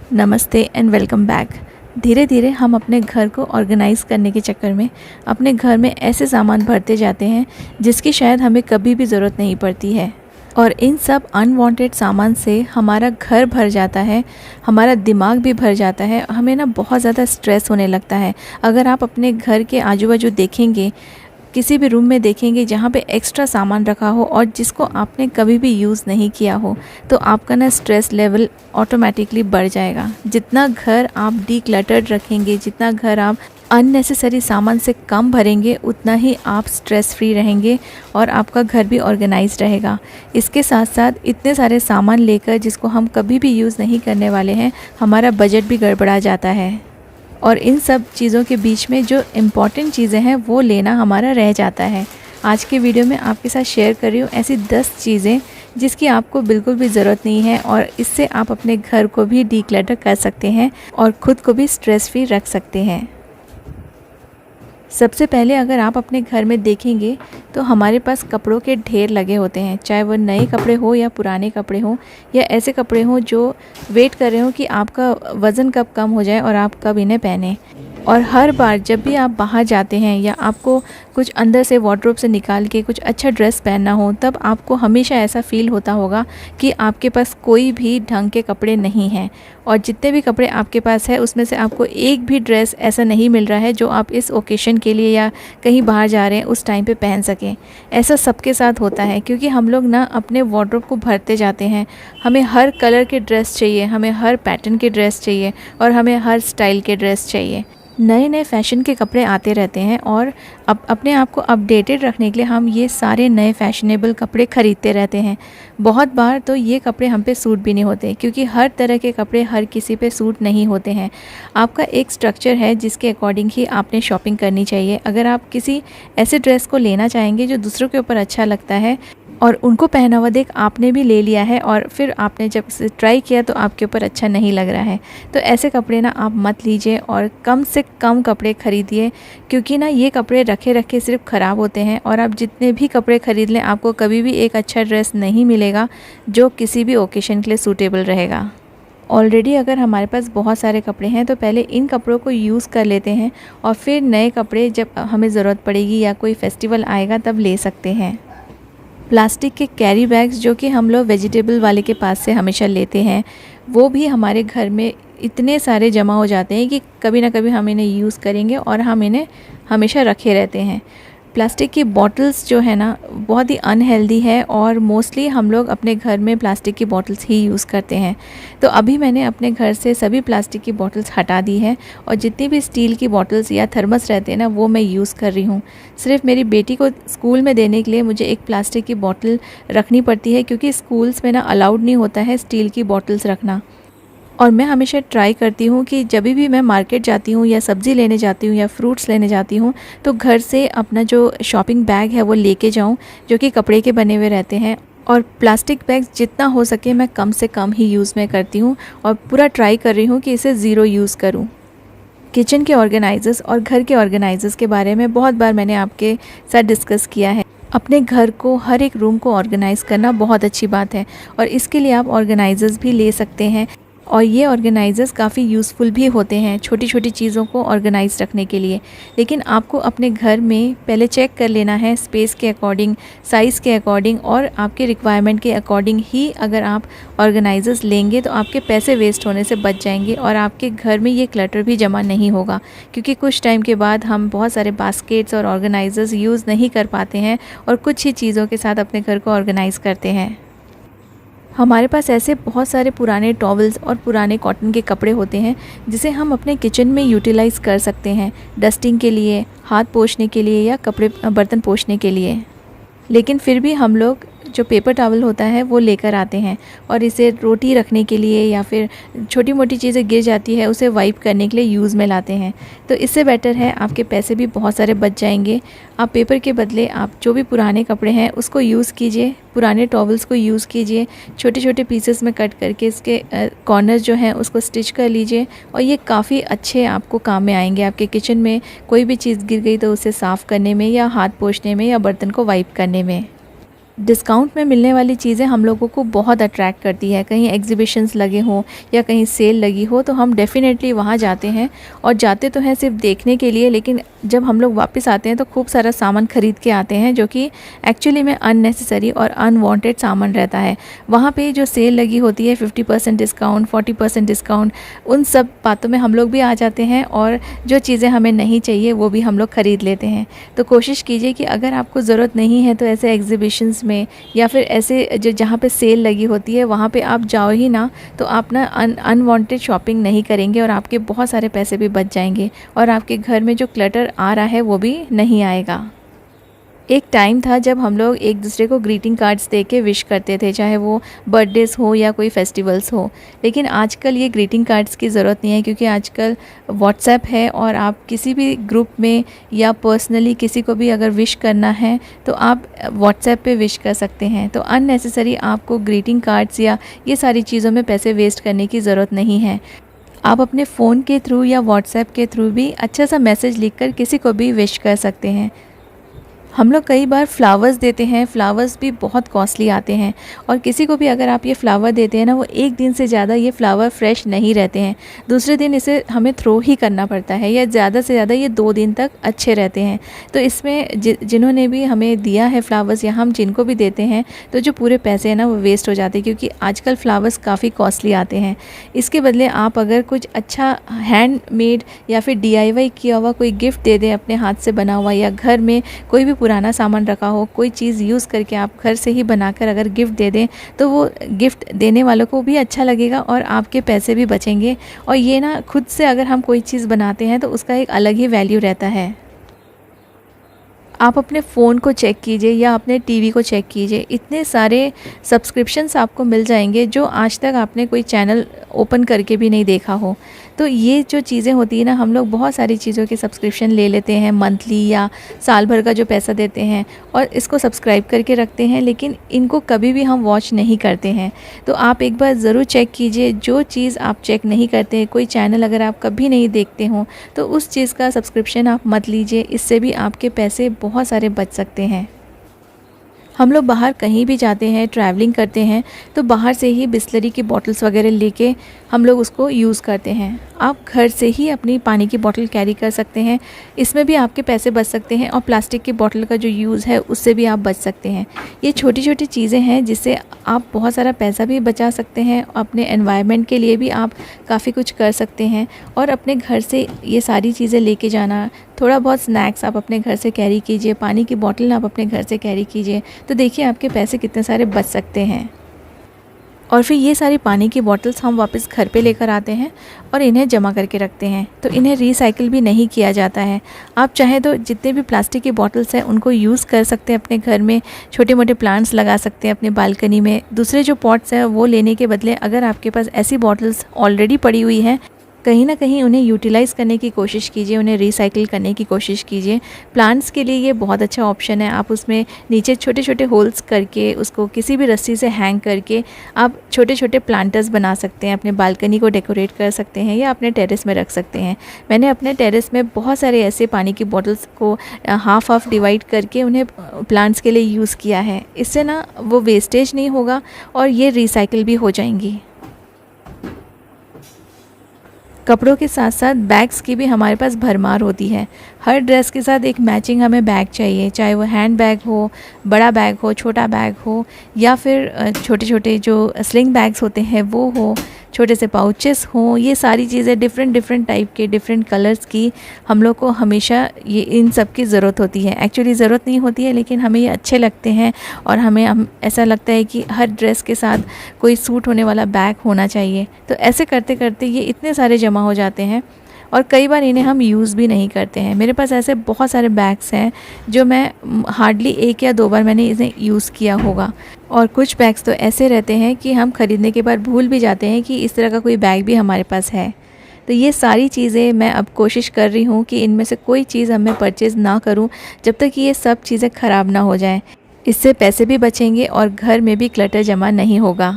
नमस्ते and welcome back. धीरे धीरे हम अपने घर को ऑर्गेनाइज़ करने के चक्कर में अपने घर में ऐसे सामान भरते जाते हैं जिसकी शायद हमें कभी भी ज़रूरत नहीं पड़ती है, और इन सब अनवांटेड सामान से हमारा घर भर जाता है, हमारा दिमाग भी भर जाता है, हमें ना बहुत ज़्यादा स्ट्रेस होने लगता है। अगर आप अपने घर के आजू बाजू देखेंगे, किसी भी रूम में देखेंगे जहाँ पे एक्स्ट्रा सामान रखा हो और जिसको आपने कभी भी यूज़ नहीं किया हो, तो आपका ना स्ट्रेस लेवल ऑटोमेटिकली बढ़ जाएगा। जितना घर आप डीक्लटर्ड रखेंगे, जितना घर आप अननेसेसरी सामान से कम भरेंगे, उतना ही आप स्ट्रेस फ्री रहेंगे और आपका घर भी ऑर्गेनाइज्ड रहेगा। इसके साथ साथ इतने सारे सामान लेकर जिसको हम कभी भी यूज़ नहीं करने वाले हैं, हमारा बजट भी गड़बड़ा जाता है और इन सब चीज़ों के बीच में जो इम्पॉर्टेंट चीज़ें हैं वो लेना हमारा रह जाता है। आज के वीडियो में आपके साथ शेयर कर रही हूँ ऐसी 10 चीज़ें जिसकी आपको बिल्कुल भी ज़रूरत नहीं है, और इससे आप अपने घर को भी डीक्लटर कर सकते हैं और ख़ुद को भी स्ट्रेस फ्री रख सकते हैं। सबसे पहले अगर आप अपने घर में देखेंगे तो हमारे पास कपड़ों के ढेर लगे होते हैं, चाहे वो नए कपड़े हो या पुराने कपड़े हो या ऐसे कपड़े हों जो वेट कर रहे हो कि आपका वज़न कब कम हो जाए और आप कब इन्हें पहने। और हर बार जब भी आप बाहर जाते हैं या आपको कुछ अंदर से वार्डरोब से निकाल के कुछ अच्छा ड्रेस पहनना हो, तब आपको हमेशा ऐसा फ़ील होता होगा कि आपके पास कोई भी ढंग के कपड़े नहीं हैं, और जितने भी कपड़े आपके पास है उसमें से आपको एक भी ड्रेस ऐसा नहीं मिल रहा है जो आप इस ओकेशन के लिए या कहीं बाहर जा रहे हैं उस टाइम पे पहन सकें। ऐसा सबके साथ होता है क्योंकि हम लोग ना अपने वार्डरोब को भरते जाते हैं। हमें हर कलर के ड्रेस चाहिए, हमें हर पैटर्न के ड्रेस चाहिए और हमें हर स्टाइल के ड्रेस चाहिए। नए नए फ़ैशन के कपड़े आते रहते हैं और अपने आप को अपडेटेड रखने के लिए हम ये सारे नए फ़ैशनेबल कपड़े ख़रीदते रहते हैं। बहुत बार तो ये कपड़े हम पे सूट भी नहीं होते, क्योंकि हर तरह के कपड़े हर किसी पे सूट नहीं होते हैं। आपका एक स्ट्रक्चर है जिसके अकॉर्डिंग ही आपने शॉपिंग करनी चाहिए। अगर आप किसी ऐसे ड्रेस को लेना चाहेंगे जो दूसरों के ऊपर अच्छा लगता है और उनको पहना हुआ देख आपने भी ले लिया है और फिर आपने जब इसे ट्राई किया तो आपके ऊपर अच्छा नहीं लग रहा है, तो ऐसे कपड़े ना आप मत लीजिए और कम से कम कपड़े ख़रीदिए, क्योंकि ना ये कपड़े रखे रखे सिर्फ ख़राब होते हैं। और आप जितने भी कपड़े ख़रीद लें, आपको कभी भी एक अच्छा ड्रेस नहीं मिलेगा जो किसी भी ओकेशन के लिए सूटेबल रहेगा। ऑलरेडी अगर हमारे पास बहुत सारे कपड़े हैं तो पहले इन कपड़ों को यूज़ कर लेते हैं और फिर नए कपड़े जब हमें ज़रूरत पड़ेगी या कोई फेस्टिवल आएगा तब ले सकते हैं। प्लास्टिक के कैरी बैग्स जो कि हम लोग वेजिटेबल वाले के पास से हमेशा लेते हैं, वो भी हमारे घर में इतने सारे जमा हो जाते हैं कि कभी ना कभी हम इन्हें यूज़ करेंगे और हम इन्हें हमेशा रखे रहते हैं। प्लास्टिक की बॉटल्स जो है ना बहुत ही अनहेल्दी है और मोस्टली हम लोग अपने घर में प्लास्टिक की बॉटल्स ही यूज़ करते हैं। तो अभी मैंने अपने घर से सभी प्लास्टिक की बॉटल्स हटा दी है और जितनी भी स्टील की बॉटल्स या थर्मस रहते हैं ना, वो मैं यूज़ कर रही हूँ। सिर्फ मेरी बेटी को स्कूल में देने के लिए मुझे एक प्लास्टिक की बॉटल रखनी पड़ती है, क्योंकि स्कूल्स में ना अलाउड नहीं होता है स्टील की बॉटल्स रखना। और मैं हमेशा ट्राई करती हूँ कि जब भी मैं मार्केट जाती हूँ या सब्ज़ी लेने जाती हूँ या फ्रूट्स लेने जाती हूँ तो घर से अपना जो शॉपिंग बैग है वो लेके जाऊँ, जो कि कपड़े के बने हुए रहते हैं। और प्लास्टिक बैग्स जितना हो सके मैं कम से कम ही यूज़ में करती हूँ और पूरा ट्राई कर रही हूँ कि इसे ज़ीरो यूज़ करूँ। किचन के ऑर्गेनाइजर्स और घर के ऑर्गेनाइजर्स के बारे में बहुत बार मैंने आपके साथ डिस्कस किया है। अपने घर को, हर एक रूम को ऑर्गेनाइज़ करना बहुत अच्छी बात है और इसके लिए आप ऑर्गेनाइजर्स भी ले सकते हैं, और ये ऑर्गेनाइजर्स काफ़ी यूज़फुल भी होते हैं छोटी छोटी चीज़ों को ऑर्गेनाइज रखने के लिए। लेकिन आपको अपने घर में पहले चेक कर लेना है स्पेस के अकॉर्डिंग, साइज़ के अकॉर्डिंग और आपके रिक्वायरमेंट के अकॉर्डिंग ही अगर आप ऑर्गेनाइजर्स लेंगे तो आपके पैसे वेस्ट होने से बच जाएंगे और आपके घर में ये क्लटर भी जमा नहीं होगा। क्योंकि कुछ टाइम के बाद हम बहुत सारे बास्केट्स और ऑर्गेनाइजर्स यूज़ नहीं कर पाते हैं और कुछ ही चीज़ों के साथ अपने घर को ऑर्गेनाइज़ करते हैं। हमारे पास ऐसे बहुत सारे पुराने टॉवल्स और पुराने कॉटन के कपड़े होते हैं जिसे हम अपने किचन में यूटिलाइज़ कर सकते हैं, डस्टिंग के लिए, हाथ पोंछने के लिए या कपड़े बर्तन पोंछने के लिए। लेकिन फिर भी हम लोग जो पेपर टॉवल होता है वो लेकर आते हैं और इसे रोटी रखने के लिए या फिर छोटी मोटी चीज़ें गिर जाती है उसे वाइप करने के लिए यूज़ में लाते हैं। तो इससे बेटर है, आपके पैसे भी बहुत सारे बच जाएंगे। आप पेपर के बदले आप जो भी पुराने कपड़े हैं उसको यूज़ कीजिए, पुराने टॉवल्स को यूज़ कीजिए, छोटे छोटे पीसेस में कट करके इसके कॉर्नर्स जो हैं उसको स्टिच कर लीजिए और ये काफ़ी अच्छे आपको काम में आएंगे। आपके किचन में कोई भी चीज़ गिर गई तो उसे साफ़ करने में या हाथ पोंछने में या बर्तन को वाइप करने में। डिस्काउंट में मिलने वाली चीज़ें हम लोगों को बहुत अट्रैक्ट करती है। कहीं एग्जीबिशंस लगे हों या कहीं सेल लगी हो तो हम डेफ़िनेटली वहाँ जाते हैं, और जाते तो हैं सिर्फ देखने के लिए, लेकिन जब हम लोग वापस आते हैं तो खूब सारा सामान ख़रीद के आते हैं जो कि एक्चुअली में अननेसेसरी और अनवांटेड सामान रहता है। वहाँ पे जो सेल लगी होती है 50% डिस्काउंट, 40% डिस्काउंट, उन सब बातों में हम लोग भी आ जाते हैं और जो चीज़ें हमें नहीं चाहिए वो भी हम लोग ख़रीद लेते हैं। तो कोशिश कीजिए कि अगर आपको ज़रूरत नहीं है तो ऐसे एग्जीबिशंस में या फिर ऐसे जो जहाँ पे सेल लगी होती है वहाँ पे आप जाओ ही ना, तो आप ना अनवांटेड शॉपिंग नहीं करेंगे और आपके बहुत सारे पैसे भी बच जाएंगे और आपके घर में जो क्लटर आ रहा है वो भी नहीं आएगा। एक टाइम था जब हम लोग एक दूसरे को ग्रीटिंग कार्ड्स दे के विश करते थे, चाहे वो बर्थडेज़ हो या कोई फेस्टिवल्स हो। लेकिन आजकल ये ग्रीटिंग कार्ड्स की ज़रूरत नहीं है, क्योंकि आजकल व्हाट्सएप है और आप किसी भी ग्रुप में या पर्सनली किसी को भी अगर विश करना है तो आप व्हाट्सएप पे विश कर सकते हैं। तो अननेसेसरी आपको ग्रीटिंग कार्ड्स या ये सारी चीज़ों में पैसे वेस्ट करने की ज़रूरत नहीं है। आप अपने फ़ोन के थ्रू या व्हाट्सएप के थ्रू भी अच्छा सा मैसेज लिखकर किसी को भी विश कर सकते हैं। हम लोग कई बार फ्लावर्स देते हैं, फ्लावर्स भी बहुत कॉस्टली आते हैं, और किसी को भी अगर आप ये फ्लावर देते हैं ना, वो एक दिन से ज़्यादा ये फ्लावर फ्रेश नहीं रहते हैं, दूसरे दिन इसे हमें थ्रो ही करना पड़ता है, या ज़्यादा से ज़्यादा ये 2 दिन तक अच्छे रहते हैं। तो इसमें जिन्होंने भी हमें दिया है फ्लावर्स या हम जिनको भी देते हैं, तो जो पूरे पैसे हैं ना वो वेस्ट हो जाते हैं, क्योंकि आजकल फ्लावर्स काफ़ी कॉस्टली आते हैं। इसके बदले आप अगर कुछ अच्छा हैंडमेड या फिर DIY किया हुआ कोई गिफ्ट दे दें, अपने हाथ से बना हुआ, या घर में कोई भी पुराना सामान रखा हो, कोई चीज़ यूज़ करके आप घर से ही बनाकर अगर गिफ्ट दे दें, तो वो गिफ्ट देने वालों को भी अच्छा लगेगा और आपके पैसे भी बचेंगे। और ये ना, खुद से अगर हम कोई चीज़ बनाते हैं तो उसका एक अलग ही वैल्यू रहता है। आप अपने फ़ोन को चेक कीजिए या अपने टीवी को चेक कीजिए, इतने सारे सब्सक्रिप्शंस आपको मिल जाएंगे जो आज तक आपने कोई चैनल ओपन करके भी नहीं देखा हो। तो ये जो चीज़ें होती है ना, हम लोग बहुत सारी चीज़ों के सब्सक्रिप्शन ले लेते हैं, मंथली या साल भर का जो पैसा देते हैं, और इसको सब्सक्राइब करके रखते हैं, लेकिन इनको कभी भी हम वॉच नहीं करते हैं। तो आप एक बार ज़रूर चेक कीजिए, जो चीज़ आप चेक नहीं करते, कोई चैनल अगर आप कभी नहीं देखते हो तो उस चीज़ का सब्सक्रिप्शन आप मत लीजिए, इससे भी आपके पैसे बहुत सारे बच सकते हैं। हम लोग बाहर कहीं भी जाते हैं, ट्रैवलिंग करते हैं, तो बाहर से ही बिस्लरी की बॉटल्स वगैरह लेके हम लोग उसको यूज़ करते हैं। आप घर से ही अपनी पानी की बोतल कैरी कर सकते हैं, इसमें भी आपके पैसे बच सकते हैं, और प्लास्टिक की बोतल का जो यूज़ है उससे भी आप बच सकते हैं। ये छोटी छोटी चीज़ें हैं जिससे आप बहुत सारा पैसा भी बचा सकते हैं, अपने एनवायरनमेंट के लिए भी आप काफ़ी कुछ कर सकते हैं। और अपने घर से ये सारी चीज़ें लेके जाना, थोड़ा बहुत स्नैक्स आप अपने घर से कैरी कीजिए, पानी की बोतल आप अपने घर से कैरी कीजिए, तो देखिए आपके पैसे कितने सारे बच सकते हैं। और फिर ये सारी पानी की बॉटल्स हम वापस घर पे लेकर आते हैं और इन्हें जमा करके रखते हैं, तो इन्हें रीसाइकिल भी नहीं किया जाता है। आप चाहे तो जितने भी प्लास्टिक की बॉटल्स हैं उनको यूज़ कर सकते हैं, अपने घर में छोटे मोटे प्लांट्स लगा सकते हैं अपनी बालकनी में। दूसरे जो पॉट्स हैं वो लेने के बदले अगर आपके पास ऐसी बॉटल्स ऑलरेडी पड़ी हुई हैं, कहीं ना कहीं उन्हें यूटिलाइज़ करने की कोशिश कीजिए, उन्हें रिसाइकिल करने की कोशिश कीजिए। प्लांट्स के लिए ये बहुत अच्छा ऑप्शन है। आप उसमें नीचे छोटे छोटे होल्स करके उसको किसी भी रस्सी से हैंग करके आप छोटे छोटे प्लांटर्स बना सकते हैं, अपने बालकनी को डेकोरेट कर सकते हैं या अपने टेरेस में रख सकते हैं। मैंने अपने टेरेस में बहुत सारे ऐसे पानी की बॉटल्स को हाफ डिवाइड करके उन्हें प्लांट्स के लिए यूज़ किया है। इससे ना वो वेस्टेज नहीं होगा और ये रिसाइकिल भी हो जाएंगी। कपड़ों के साथ साथ बैग्स की भी हमारे पास भरमार होती है। हर ड्रेस के साथ एक मैचिंग हमें बैग चाहिए, चाहे वो हैंड बैग हो, बड़ा बैग हो, छोटा बैग हो, या फिर छोटे छोटे जो स्लिंग बैग्स होते हैं वो हो, छोटे से पाउचेस हों। ये सारी चीज़ें डिफरेंट टाइप के, डिफरेंट कलर्स की हम लोग को हमेशा ये इन सब की ज़रूरत होती है। एक्चुअली ज़रूरत नहीं होती है, लेकिन हमें ये अच्छे लगते हैं और हम ऐसा लगता है कि हर ड्रेस के साथ कोई सूट होने वाला बैग होना चाहिए। तो ऐसे करते करते ये इतने सारे जमा हो जाते हैं और कई बार इन्हें हम यूज़ भी नहीं करते हैं। मेरे पास ऐसे बहुत सारे बैग्स हैं जो मैं हार्डली 1 या 2 बार मैंने इन्हें यूज़ किया होगा, और कुछ बैग्स तो ऐसे रहते हैं कि हम ख़रीदने के बाद भूल भी जाते हैं कि इस तरह का कोई बैग भी हमारे पास है। तो ये सारी चीज़ें मैं अब कोशिश कर रही हूँ कि इनमें से कोई चीज़ मैं परचेज़ ना करूँ जब तक कि ये सब चीज़ें ख़राब ना हो जाएं। इससे पैसे भी बचेंगे और घर में भी क्लटर जमा नहीं होगा।